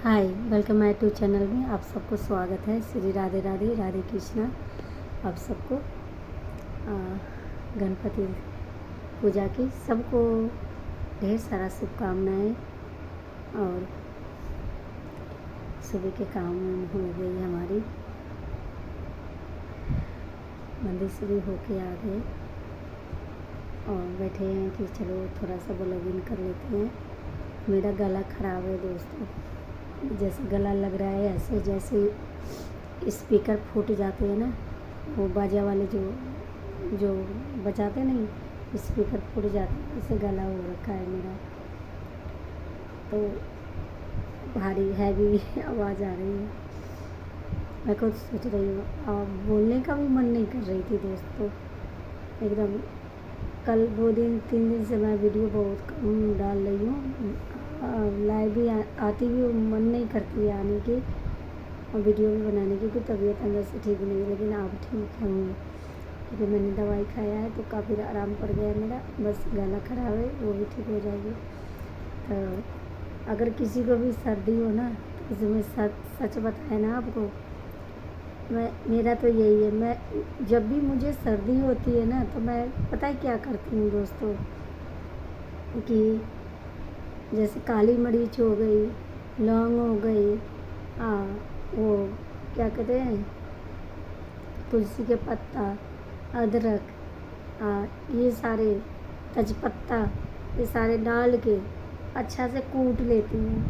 Hi, welcome my to channel में आप सबको स्वागत है। श्री राधे राधे राधे कृष्णा। आप सबको गणपति पूजा की सबको ढेर सारा शुभकामनाएं। और सुबह के काम हो गई हमारी, मंदिर से भी होके आ गए और बैठे हैं कि चलो थोड़ा सा ब्लॉगिंग कर लेते हैं। मेरा गला ख़राब है दोस्तों, जैसे गला लग रहा है ऐसे जैसे स्पीकर फूट जाते हैं ना, वो बाजा वाले जो बजाते नहीं, स्पीकर फूट जाते हैं, ऐसे गला हो रखा है मेरा। तो भारी हैवी आवाज़ आ रही है। मैं खुद सोच रही हूँ, बोलने का भी मन नहीं कर रही थी दोस्तों एकदम। कल 2-3 दिन से मैं वीडियो बहुत कम डाल रही हूँ, लाइव भी आती भी मन नहीं करती है आने की और वीडियो भी बनाने की, क्योंकि तबीयत अंदर से ठीक नहीं है। लेकिन अब ठीक हूँ क्योंकि मैंने दवाई खाया है तो काफ़ी आराम पड़ गया है मेरा। बस गला ख़राब है, वो भी ठीक हो जाएगी। तो अगर किसी को भी सर्दी हो ना, तो उसमें सच बताए ना आपको, मेरा तो यही है। मैं जब भी मुझे सर्दी होती है ना, तो मैं पता है क्या करती हूँ दोस्तों, कि जैसे काली मिर्च हो गई, लौंग हो गई, वो क्या कहते हैं, तुलसी के पत्ता, अदरक, ये सारे तेजपत्ता, ये सारे डाल के अच्छा से कूट लेती हूँ।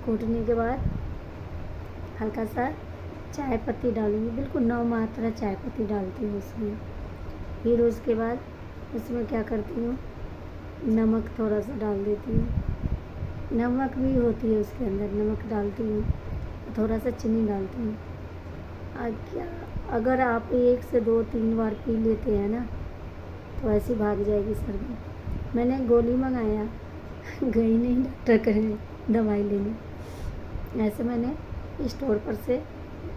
कूटने के बाद हल्का सा चाय पत्ती डालूँगी, बिल्कुल 9 मात्रा चाय पत्ती डालती हूँ उसमें। फिर उसके बाद उसमें क्या करती हूँ, नमक थोड़ा सा डाल देती हूँ। नमक भी होती है उसके अंदर, नमक डालती हूँ, थोड़ा सा चीनी डालती हूँ। क्या अगर आप 1 से 2-3 बार पी लेते हैं ना, तो ऐसी भाग जाएगी सर्दी। मैंने गोली मंगाया, गई नहीं डॉक्टर के दवाई लेने, ऐसे मैंने स्टोर पर से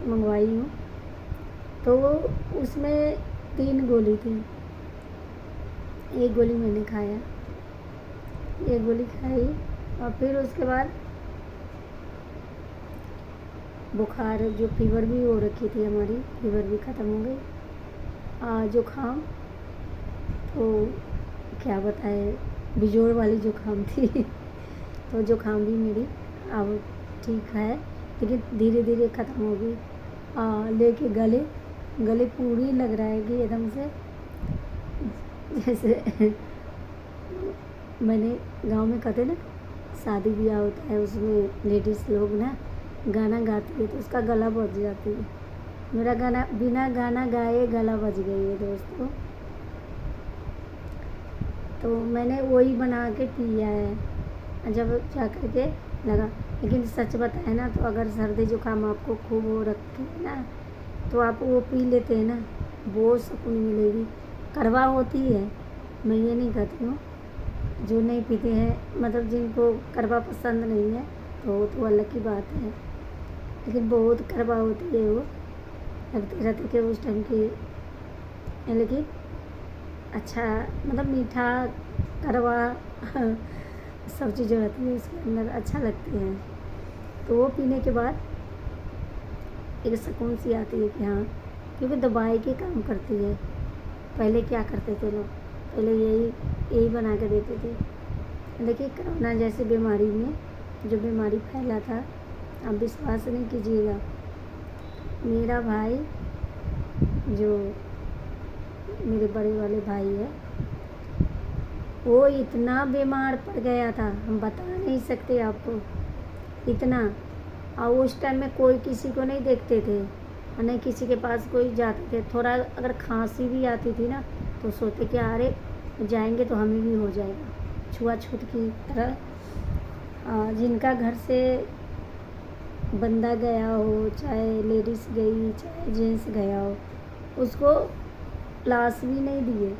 मंगवाई हूँ। तो उसमें 3 गोली थी, एक गोली मैंने खाया, एक गोली खाई और फिर उसके बाद बुखार, जो फीवर भी हो रखी थी हमारी, फीवर भी ख़त्म हो गई। जुकाम तो क्या बताए, बिजोड़ वाली जुकाम थी तो जुकाम भी मेरी अब ठीक है, लेकिन धीरे धीरे ख़त्म हो गई। लेके गले पूरी लग रहा है कि एकदम से जैसे मैंने गांव में कहते ना, शादी ब्याह होता है, उसमें लेडीज़ लोग ना गाना गाती है तो उसका गला बज जाती है। मेरा गाना बिना गाना गाए गला बज गई है दोस्तों। तो मैंने वही बना के पिया है जब जा कर के लगा। लेकिन सच बताए ना, तो अगर सर्दी जुकाम आपको खूब हो रखी है ना, तो आप वो पी लेते हैं ना, बहुत सुकून मिलेगी। कड़वा होती है, मैं ये नहीं कहती हूँ, जो नहीं पीते हैं, मतलब जिनको कड़वा पसंद नहीं है तो अलग की बात है, लेकिन बहुत कड़वा होती है वो, लगते रहते कि उस टाइम की। लेकिन अच्छा, मतलब मीठा कड़वा सब चीज़ें रहती है उसके अंदर, अच्छा लगती हैं। तो वो पीने के बाद एक सुकून सी आती है कि हाँ, क्योंकि दवाई के काम करती है। पहले क्या करते थे लोग, पहले यही बना के देते थे। देखिए कोरोना जैसी बीमारी में जो बीमारी फैला था, आप विश्वास नहीं कीजिएगा, मेरा भाई, जो मेरे बड़े वाले भाई है, वो इतना बीमार पड़ गया था, हम बता नहीं सकते आपको, इतना। और उस टाइम में कोई किसी को नहीं देखते थे, नहीं किसी के पास कोई जाते थे। थोड़ा अगर खांसी भी आती थी ना, तो सोचते कि अरे जाएंगे तो हमें भी हो जाएगा, छुआछूत की तरह। जिनका घर से बंदा गया हो, चाहे लेडीज़ गई चाहे जेंट्स गया हो, उसको लाश भी नहीं दिए,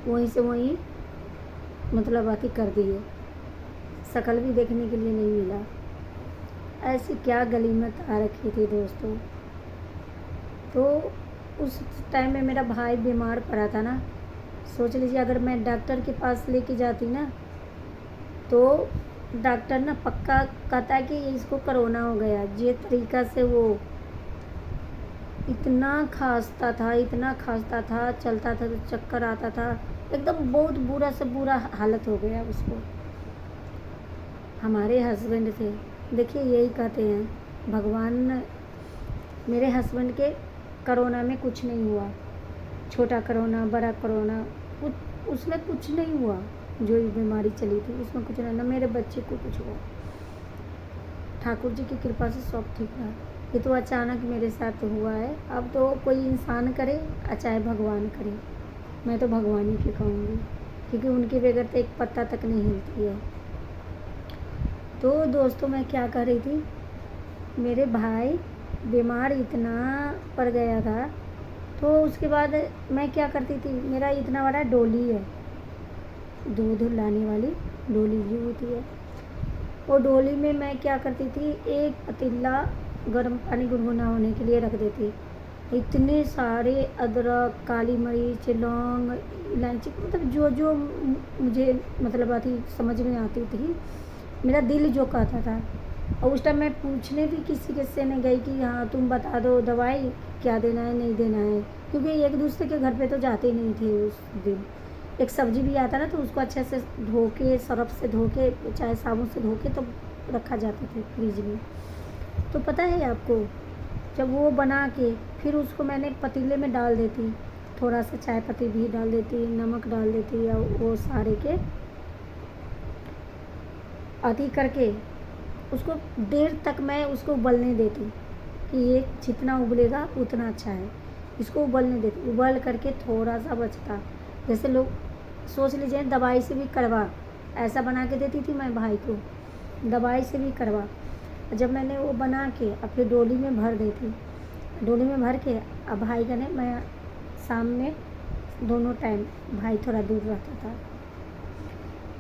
वहीं से वहीं मतलब बाती कर दिए, शक्ल भी देखने के लिए नहीं मिला। ऐसी क्या गनीमत आ रखी थी दोस्तों। तो उस टाइम में मेरा भाई बीमार पड़ा था ना, सोच लीजिए अगर मैं डॉक्टर के पास लेके जाती ना, तो डॉक्टर ना पक्का कहता है कि इसको कोरोना हो गया। ये तरीका से वो इतना खांसता था, चलता था तो चक्कर आता था, एकदम बहुत बुरा से बुरा हालत हो गया उसको। हमारे हस्बैंड थे, देखिए यही कहते हैं भगवान, मेरे हस्बैंड के कोरोना में कुछ नहीं हुआ, छोटा कोरोना बड़ा कोरोना कुछ उसमें कुछ नहीं हुआ। जो ये बीमारी चली थी उसमें कुछ नहीं, ना मेरे बच्चे को कुछ हुआ। ठाकुर जी की कृपा से सब ठीक रहा। ये तो अचानक मेरे साथ हुआ है। अब तो कोई इंसान करे चाहे भगवान करे, मैं तो भगवान ही की कहूँगी, क्योंकि उनके बगैर तो एक पत्ता तक नहीं हिलती है। तो दोस्तों मैं क्या कर रही थी, मेरे भाई बीमार इतना पड़ गया था, तो उसके बाद मैं क्या करती थी, मेरा इतना बड़ा डोली है, दूध लाने वाली डोली जो होती है, वो डोली में मैं क्या करती थी, एक पतीला गर्म पानी गुनगुना होने के लिए रख देती। इतने सारे अदरक, काली मिर्च, लौंग, इलायची, मतलब जो जो मुझे मतलब आती समझ में आती थी, मेरा दिल जो कहता था। और उस टाइम मैं पूछने भी किसी से नहीं गई कि हाँ तुम बता दो दवाई क्या देना है नहीं देना है, क्योंकि एक दूसरे के घर पे तो जाते नहीं थे उस दिन। एक सब्जी भी आता ना तो उसको अच्छे से धो के, सरफ से धो के, चाहे साबुन से धो के तो रखा जाता था फ्रिज में। तो पता है आपको, जब वो बना के फिर उसको मैंने पतीले में डाल देती, थोड़ा सा चाय पत्ती भी डाल देती, नमक डाल देती, और वो सारे के आदि करके उसको देर तक मैं उसको उबलने देती कि ये जितना उबलेगा उतना अच्छा है। इसको उबलने देती, उबल करके थोड़ा सा बचता, जैसे लोग सोच लीजिए दवाई से भी कड़वा, ऐसा बना के देती थी मैं भाई को, दवाई से भी कड़वा। जब मैंने वो बना के अपनी डोली में भर देती, डोली में भर के अब भाई का नहीं, मैं शाम में दोनों टाइम, भाई थोड़ा दूर रहता था,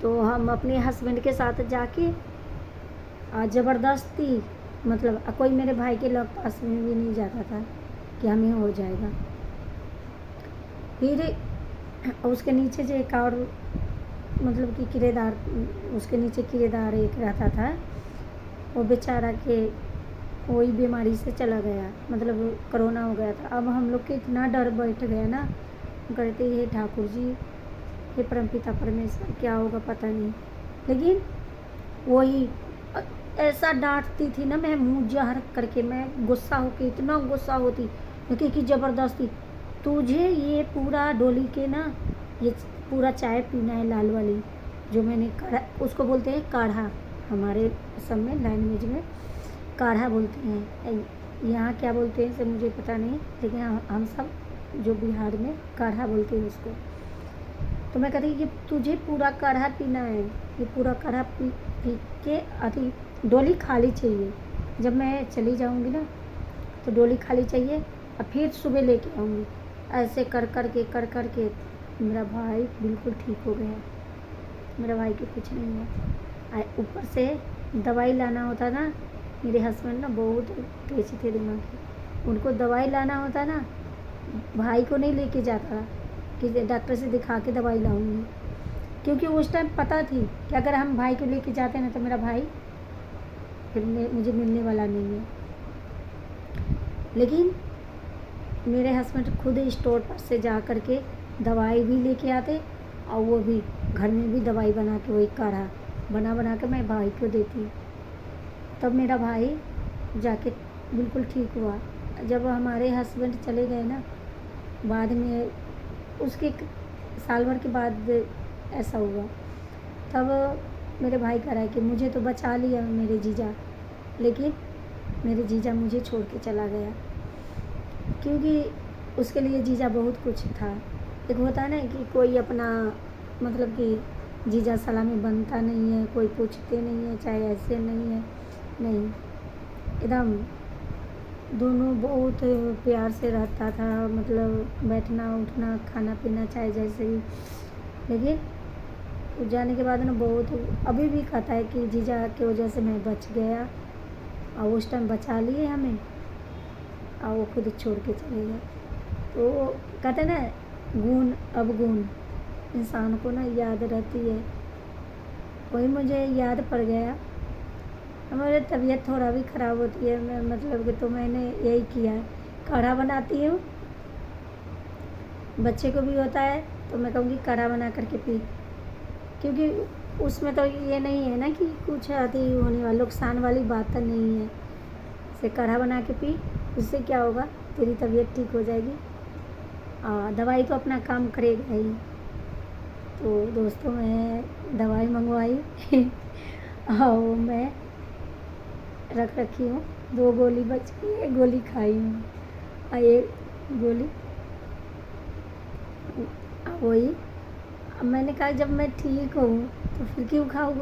तो हम अपने हस्बैंड के साथ जाके ज़बरदस्ती, मतलब कोई मेरे भाई के लग पास में भी नहीं जाता था कि हमें हो जाएगा। फिर उसके नीचे जो एक और मतलब कि किराएदार, उसके नीचे किराएदार एक रहता था, वो बेचारा के वही बीमारी से चला गया, मतलब कोरोना हो गया था। अब हम लोग के इतना डर बैठ गया ना, कहते हे ठाकुर जी, हे परमपिता परमेश्वर, क्या होगा पता नहीं। लेकिन वही ऐसा डांटती थी ना, मैं मुँह जहर करके, मैं गुस्सा होके, इतना गुस्सा होती कि ज़बरदस्ती, तुझे ये पूरा डोली के ना ये पूरा चाय पीना है, लाल वाली जो मैंने काढ़ा, उसको बोलते हैं काढ़ा, हमारे सब में लैंग्वेज में काढ़ा बोलते हैं, यहाँ क्या बोलते हैं से मुझे पता नहीं, लेकिन हम सब जो बिहार में काढ़ा बोलते हैं उसको। तो मैं कहती ये तुझे पूरा काढ़ा पीना है, ये पूरा काढ़ा पी के आधी डोली खाली चाहिए, जब मैं चली जाऊंगी ना तो डोली खाली चाहिए, और फिर सुबह लेके आऊँगी। ऐसे कर कर के मेरा भाई बिल्कुल ठीक हो गया, मेरा भाई को कुछ नहीं हुआ। ऊपर से दवाई लाना होता ना, मेरे हस्बैंड ना बहुत तेज थे दिमाग, उनको दवाई लाना होता ना, भाई को नहीं लेके जाता कि डॉक्टर से दिखा के दवाई लाऊंगी, क्योंकि उस टाइम पता थी कि अगर हम भाई को लेके जाते हैं ना तो मेरा भाई फिर मुझे मिलने वाला नहीं है। लेकिन मेरे हस्बैंड खुद स्टोर पर से जा कर के दवाई भी लेके आते, और वो भी घर में भी दवाई बना के, वही काढ़ा बना के मैं भाई को देती, तब मेरा भाई जाके बिल्कुल ठीक हुआ। जब हमारे हस्बैंड चले गए ना, बाद में उसके साल भर के बाद ऐसा हुआ, तब मेरे भाई कह रहा है कि मुझे तो बचा लिया मेरे जीजा, लेकिन मेरे जीजा मुझे छोड़ के चला गया, क्योंकि उसके लिए जीजा बहुत कुछ था। एक होता है ना कि कोई अपना मतलब कि जीजा सलामी बनता नहीं है, कोई पूछते नहीं है, चाहे ऐसे नहीं है, नहीं, एकदम दोनों बहुत प्यार से रहता था, मतलब बैठना उठना खाना पीना चाहे जैसे ही। लेकिन जाने के बाद ना बहुत अभी भी कहता है कि जीजा की वजह से मैं बच गया, और उस टाइम बचा लिए हमें, और वो खुद छोड़ के चले गए। तो कहते हैं ना गुण अवगुण इंसान को ना याद रहती है, वही मुझे याद पड़ गया। हमारी तबीयत थोड़ा भी ख़राब होती है मतलब कि तो मैंने यही किया है, काढ़ा बनाती हूँ। बच्चे को भी होता है तो मैं कहूँगी काढ़ा बना करके पी, क्योंकि उसमें तो ये नहीं है ना कि कुछ अति होने वाला नुकसान वाली बात तो नहीं है। से काढ़ा बना के पी, उससे क्या होगा, तेरी तबीयत ठीक हो जाएगी। दवाई तो अपना काम करेगा ही। तो दोस्तों मैं दवाई मंगवाई और मैं रख रखी हूँ। 2 गोली बच गई, 1 गोली खाई हूँ और 1 गोली वही। अब मैंने कहा जब मैं ठीक हूँ तो फिर क्यों खाऊँ।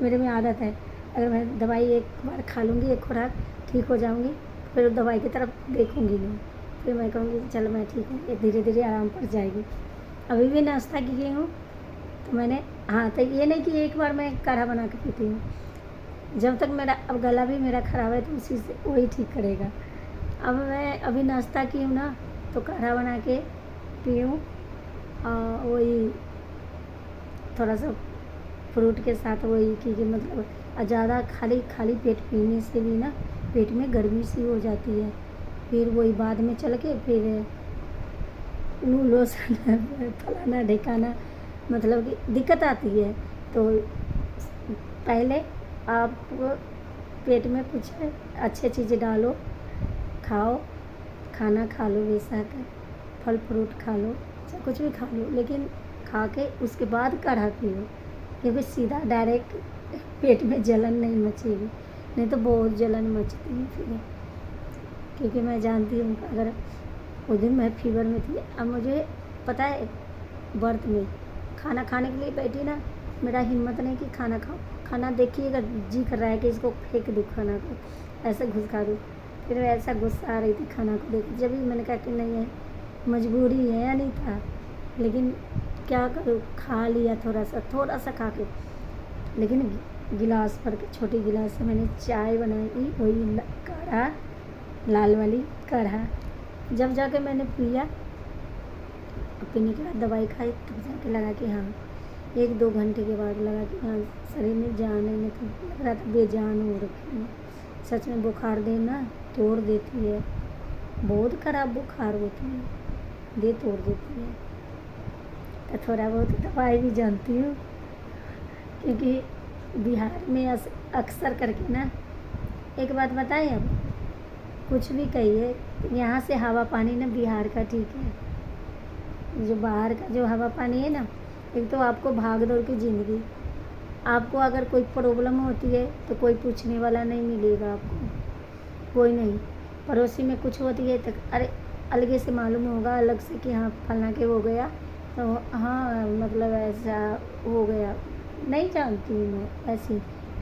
मेरे में आदत है, अगर मैं दवाई एक बार खा लूँगी, एक खुराक, ठीक हो जाऊँगी, फिर दवाई की तरफ देखूँगी नहीं। फिर मैं कहूँगी चल मैं ठीक हूँ, ये धीरे धीरे आराम पड़ जाएगी। अभी भी नाश्ता की हूँ तो मैंने तो ये नहीं कि एक बार मैं काढ़ा बना के पीती हूँ। जब तक मेरा अब गला भी मेरा ख़राब है तो उसी से वही ठीक करेगा। अब मैं अभी नाश्ता की हूँ ना तो काढ़ा बना के पीऊँ, वही थोड़ा सा फ्रूट के साथ, वही क्योंकि मतलब ज़्यादा खाली पेट पीने से भी ना पेट में गर्मी सी हो जाती है। फिर वही बाद में चल के फिर लू लोशन फलाना ढिकाना, मतलब कि दिक्कत आती है। तो पहले आप पेट में कुछ अच्छी चीज़ें डालो, खाओ, खाना खा लो, बेशक फल फ्रूट खा लो, चाहे कुछ भी खा लो, लेकिन खा के उसके बाद काढ़ा पियो, क्योंकि सीधा डायरेक्ट पेट में जलन नहीं मचेगी, नहीं तो बहुत जलन मचती है फिर। क्योंकि मैं जानती हूँ अगर उस दिन मैं फीवर में थी, अब मुझे पता है व्रत में खाना खाने के लिए बैठी ना, मेरा हिम्मत नहीं कि खाना खाओ, खाना देखिएगा जी कर रहा है कि इसको फेंक दूँ खाना को, ऐसे घुसका दूँ। फिर ऐसा गुस्सा आ रही थी खाना को देख, जब भी मैंने कहा कि नहीं है, मजबूरी है या नहीं था, लेकिन क्या करूँ, खा लिया थोड़ा सा खा के। लेकिन गिलास भर के, छोटी गिलास से मैंने चाय बनाई, वही काढ़ा, लाल वाली काढ़ा। जब जाके मैंने पिया, पीने के बाद दवाई खाई, तब जाके लगा कि हाँ, 1-2 घंटे के बाद लगा कि हाँ शरीर में जान है, नहीं तो लग रहा था बेजान हो रखी हूँ। सच में बुखार देना तोड़ देती है, बहुत ख़राब बुखार होती है, दे तोड़ देती है। तो थोड़ा बहुत दवाई भी जानती हूँ, क्योंकि बिहार में अक्सर करके ना, एक बात बताएं, अब कुछ भी कहिए, यहाँ से हवा पानी ना बिहार का ठीक है। जो बाहर का जो हवा पानी है ना, एक तो आपको भाग दौड़ की ज़िंदगी, आपको अगर कोई प्रॉब्लम होती है तो कोई पूछने वाला नहीं मिलेगा आपको, कोई नहीं। पड़ोसी में कुछ होती है तो अरे अलग से मालूम होगा, अलग से कि हाँ फलना के हो गया, तो हाँ मतलब ऐसा हो गया, नहीं जानती हूँ मैं ऐसी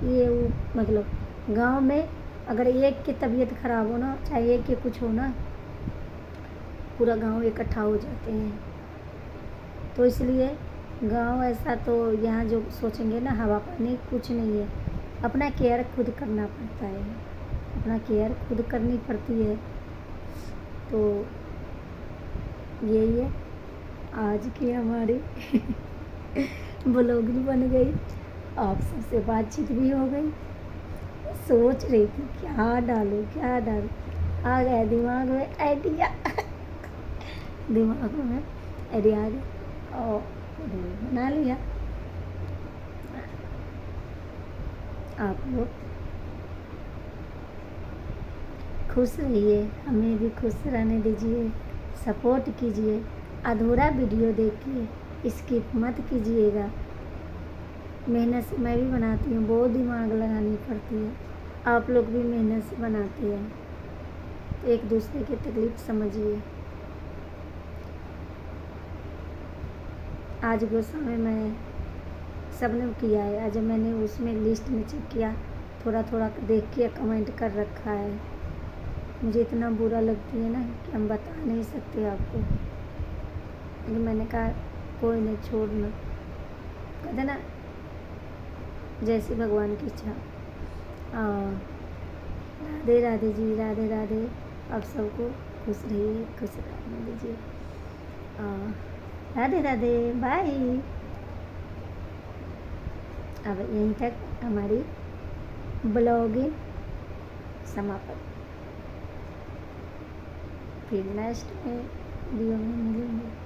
ये वो। मतलब गांव में अगर एक की तबीयत ख़राब हो ना, चाहे एक के कुछ हो ना, पूरा गांव इकट्ठा हो जाते हैं। तो इसलिए गांव ऐसा, तो यहाँ जो सोचेंगे ना हवा पानी कुछ नहीं है, अपना केयर खुद करना पड़ता है, अपना केयर खुद करनी पड़ती है। तो यही है आज की हमारी ब्लॉग भी बन गई, आप सबसे बातचीत भी हो गई। सोच रही थी क्या डालूं, आ गया दिमाग में आइडिया दिमाग में आइडिया आ गया और बना लिया। आप लोग खुश रहिए, हमें भी खुश रहने दीजिए, सपोर्ट कीजिए, अधूरा वीडियो देखिए, स्किप मत कीजिएगा। मेहनत से मैं भी बनाती हूँ, बहुत दिमाग लगानी पड़ती है, आप लोग भी मेहनत से बनाते हैं, तो एक दूसरे की तकलीफ समझिए। आज गुस्सा में मैं सबने किया है, आज मैंने उसमें लिस्ट में चेक किया, थोड़ा थोड़ा देख के कमेंट कर रखा है। मुझे इतना बुरा लगती है ना कि हम बता नहीं सकते आपको, लेकिन मैंने कहा कोई नहीं, छोड़ना, कहते ना जैसे भगवान की इच्छा। राधे राधे जी, राधे राधे। आप सबको खुश रहिए, खुश रहने दीजिए। राधे राधे, बाय। अब यहीं तक हमारी ब्लॉगिंग समाप्त। फिर नेक्स्ट में वीडियो में मिलेंगे।